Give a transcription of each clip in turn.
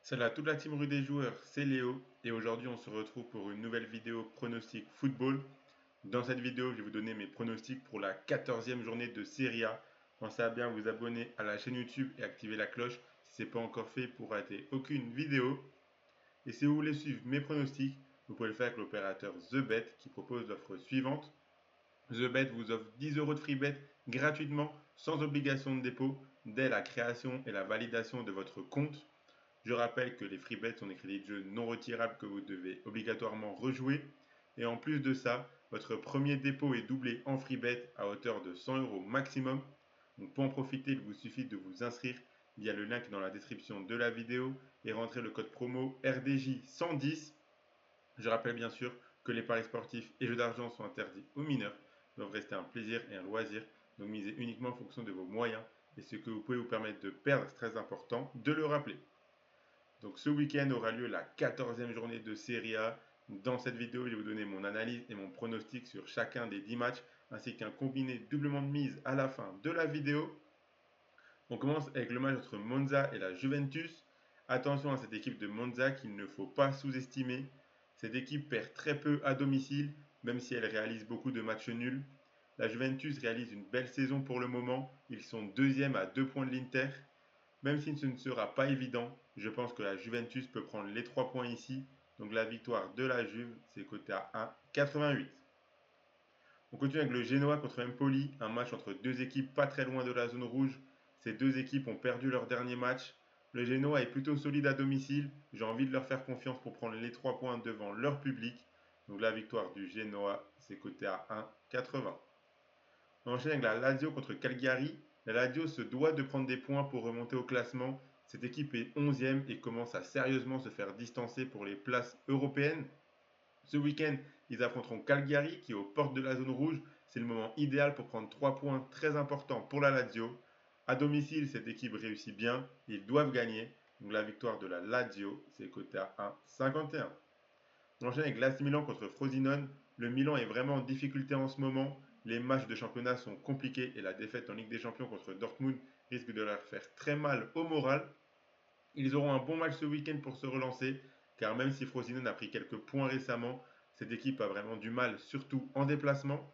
Salut à toute la team rue des joueurs, c'est Léo et aujourd'hui on se retrouve pour une nouvelle vidéo pronostic football. Dans cette vidéo, je vais vous donner mes pronostics pour la 14e journée de Serie A. Pensez à bien vous abonner à la chaîne YouTube et activer la cloche si ce n'est pas encore fait pour rater aucune vidéo. Et si vous voulez suivre mes pronostics, vous pouvez le faire avec l'opérateur TheBet qui propose l'offre suivante. TheBet vous offre 10 euros de free bet gratuitement sans obligation de dépôt dès la création et la validation de votre compte. Je rappelle que les free bets sont des crédits de jeu non retirables que vous devez obligatoirement rejouer. Et en plus de ça, votre premier dépôt est doublé en free bet à hauteur de 100 euros maximum. Donc pour en profiter, il vous suffit de vous inscrire via le lien dans la description de la vidéo et rentrer le code promo RDJ110. Je rappelle bien sûr que les paris sportifs et jeux d'argent sont interdits aux mineurs, doivent rester un plaisir et un loisir, donc misez uniquement en fonction de vos moyens et ce que vous pouvez vous permettre de perdre, c'est très important de le rappeler. Donc ce week-end aura lieu la 14e journée de Serie A. Dans cette vidéo, je vais vous donner mon analyse et mon pronostic sur chacun des 10 matchs, ainsi qu'un combiné doublement de mise à la fin de la vidéo. On commence avec le match entre Monza et la Juventus. Attention à cette équipe de Monza qu'il ne faut pas sous-estimer. Cette équipe perd très peu à domicile, même si elle réalise beaucoup de matchs nuls. La Juventus réalise une belle saison pour le moment. Ils sont deuxième à 2 points de l'Inter. Même si ce ne sera pas évident, je pense que la Juventus peut prendre les 3 points ici. Donc la victoire de la Juve, c'est coté à 1,88. On continue avec le Genoa contre Empoli, un match entre deux équipes pas très loin de la zone rouge. Ces deux équipes ont perdu leur dernier match. Le Genoa est plutôt solide à domicile. J'ai envie de leur faire confiance pour prendre les 3 points devant leur public. Donc la victoire du Genoa, c'est coté à 1,80. On enchaîne avec la Lazio contre Cagliari. La Lazio se doit de prendre des points pour remonter au classement. Cette équipe est 11e et commence à sérieusement se faire distancer pour les places européennes. Ce week-end, ils affronteront Cagliari qui est aux portes de la zone rouge. C'est le moment idéal pour prendre 3 points très importants pour la Lazio. À domicile, cette équipe réussit bien. Ils doivent gagner. Donc la victoire de la Lazio, c'est coté à 1,51. On enchaîne avec l'AS Milan contre Frosinone. Le Milan est vraiment en difficulté en ce moment. Les matchs de championnat sont compliqués et la défaite en Ligue des Champions contre Dortmund risque de leur faire très mal au moral. Ils auront un bon match ce week-end pour se relancer, car même si Frosinone a pris quelques points récemment, cette équipe a vraiment du mal, surtout en déplacement.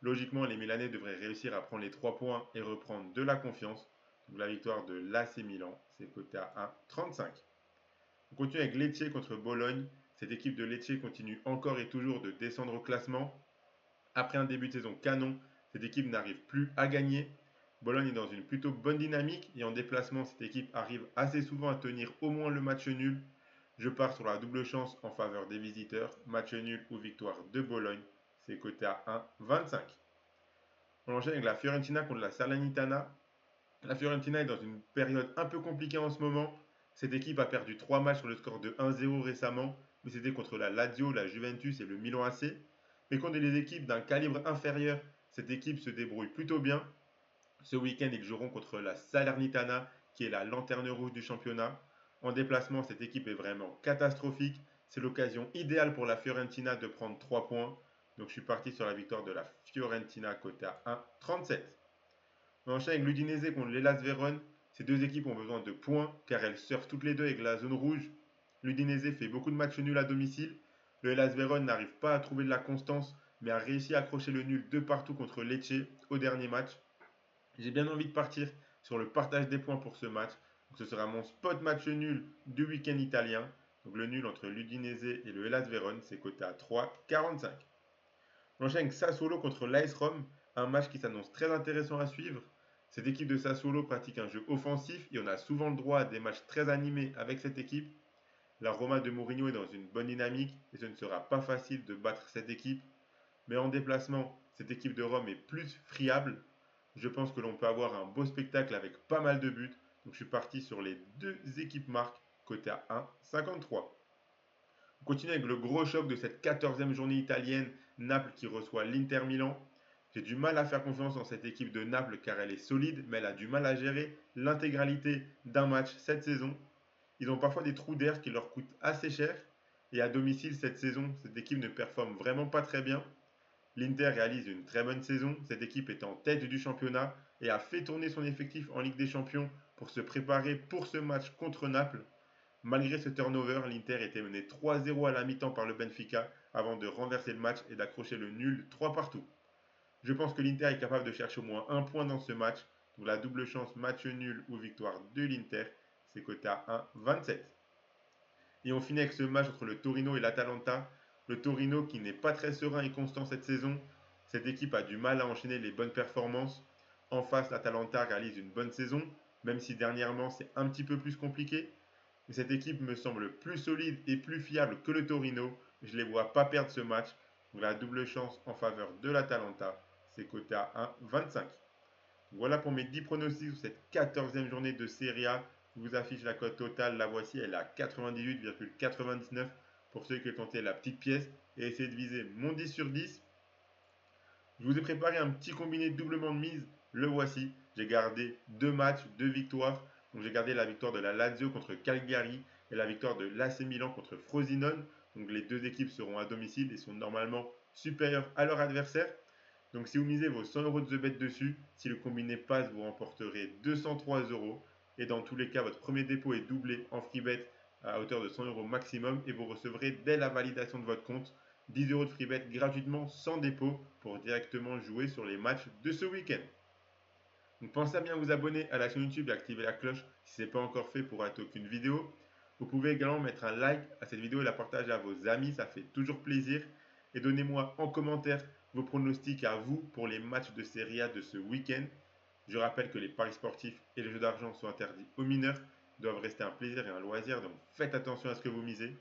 Logiquement, les Milanais devraient réussir à prendre les 3 points et reprendre de la confiance. Donc la victoire de l'AC Milan, c'est coté à 1,35. On continue avec Lecce contre Bologne. Cette équipe de Lecce continue encore et toujours de descendre au classement. Après un début de saison canon, cette équipe n'arrive plus à gagner. Bologne est dans une plutôt bonne dynamique et en déplacement, cette équipe arrive assez souvent à tenir au moins le match nul. Je pars sur la double chance en faveur des visiteurs. Match nul ou victoire de Bologne, c'est coté à 1,25. On enchaîne avec la Fiorentina contre la Salernitana. La Fiorentina est dans une période un peu compliquée en ce moment. Cette équipe a perdu 3 matchs sur le score de 1-0 récemment, mais c'était contre la Lazio, la Juventus et le Milan AC. Mais contre les équipes d'un calibre inférieur, cette équipe se débrouille plutôt bien. Ce week-end, ils joueront contre la Salernitana, qui est la lanterne rouge du championnat. En déplacement, cette équipe est vraiment catastrophique. C'est l'occasion idéale pour la Fiorentina de prendre 3 points. Donc je suis parti sur la victoire de la Fiorentina côté à 1,37. On enchaîne avec l'Udinese contre l'Hellas Vérone. Ces deux équipes ont besoin de points car elles surfent toutes les deux avec la zone rouge. L'Udinese fait beaucoup de matchs nuls à domicile. Le Hellas Vérone n'arrive pas à trouver de la constance mais a réussi à accrocher le nul de partout contre Lecce au dernier match. J'ai bien envie de partir sur le partage des points pour ce match. Donc ce sera mon spot match nul du week-end italien. Donc le nul entre l'Udinese et le Hellas Vérone, c'est coté à 3,45. On enchaîne avec Sassuolo contre l'AS Rome, un match qui s'annonce très intéressant à suivre. Cette équipe de Sassuolo pratique un jeu offensif et on a souvent le droit à des matchs très animés avec cette équipe. La Roma de Mourinho est dans une bonne dynamique et ce ne sera pas facile de battre cette équipe. Mais en déplacement, cette équipe de Rome est plus friable. Je pense que l'on peut avoir un beau spectacle avec pas mal de buts. Donc je suis parti sur les deux équipes marques, côté à 1,53. On continue avec le gros choc de cette 14e journée italienne, Naples qui reçoit l'Inter Milan. J'ai du mal à faire confiance en cette équipe de Naples car elle est solide, mais elle a du mal à gérer l'intégralité d'un match cette saison. Ils ont parfois des trous d'air qui leur coûtent assez cher. Et à domicile cette saison, cette équipe ne performe vraiment pas très bien. L'Inter réalise une très bonne saison. Cette équipe est en tête du championnat et a fait tourner son effectif en Ligue des Champions pour se préparer pour ce match contre Naples. Malgré ce turnover, l'Inter était mené 3-0 à la mi-temps par le Benfica avant de renverser le match et d'accrocher le nul 3 partout. Je pense que l'Inter est capable de chercher au moins un point dans ce match. Donc la double chance match nul ou victoire de l'Inter, c'est coté à 1,27. Et on finit avec ce match entre le Torino et l'Atalanta. Le Torino qui n'est pas très serein et constant cette saison. Cette équipe a du mal à enchaîner les bonnes performances. En face, l'Atalanta réalise une bonne saison, même si dernièrement c'est un petit peu plus compliqué. Mais cette équipe me semble plus solide et plus fiable que le Torino. Je ne les vois pas perdre ce match. Donc la double chance en faveur de l'Atalanta, c'est coté à 1,25. Voilà pour mes 10 pronostics sur cette 14e journée de Serie A. Je vous affiche la cote totale, la voici, elle est à 98,99 pour ceux qui tentaient la petite pièce et essayer de viser mon 10 sur 10. Je vous ai préparé un petit combiné doublement de mise, le voici. J'ai gardé deux matchs, deux victoires. Donc j'ai gardé la victoire de la Lazio contre Cagliari et la victoire de l'AC Milan contre Frosinone. Donc les deux équipes seront à domicile et sont normalement supérieures à leur adversaire. Donc si vous misez vos 100 euros de The Bet dessus, si le combiné passe, vous remporterez 203 euros. Et dans tous les cas, votre premier dépôt est doublé en free bet à hauteur de 100 euros maximum et vous recevrez dès la validation de votre compte 10 euros de free bet gratuitement sans dépôt pour directement jouer sur les matchs de ce week-end. Donc pensez à bien vous abonner à la chaîne YouTube et activer la cloche si ce n'est pas encore fait pour rater aucune vidéo. Vous pouvez également mettre un like à cette vidéo et la partager à vos amis, ça fait toujours plaisir. Et donnez-moi en commentaire vos pronostics à vous pour les matchs de Serie A de ce week-end. Je rappelle que les paris sportifs et les jeux d'argent sont interdits aux mineurs, doivent rester un plaisir et un loisir, donc faites attention à ce que vous misez.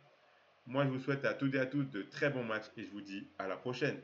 Moi, je vous souhaite à toutes et à tous de très bons matchs et je vous dis à la prochaine.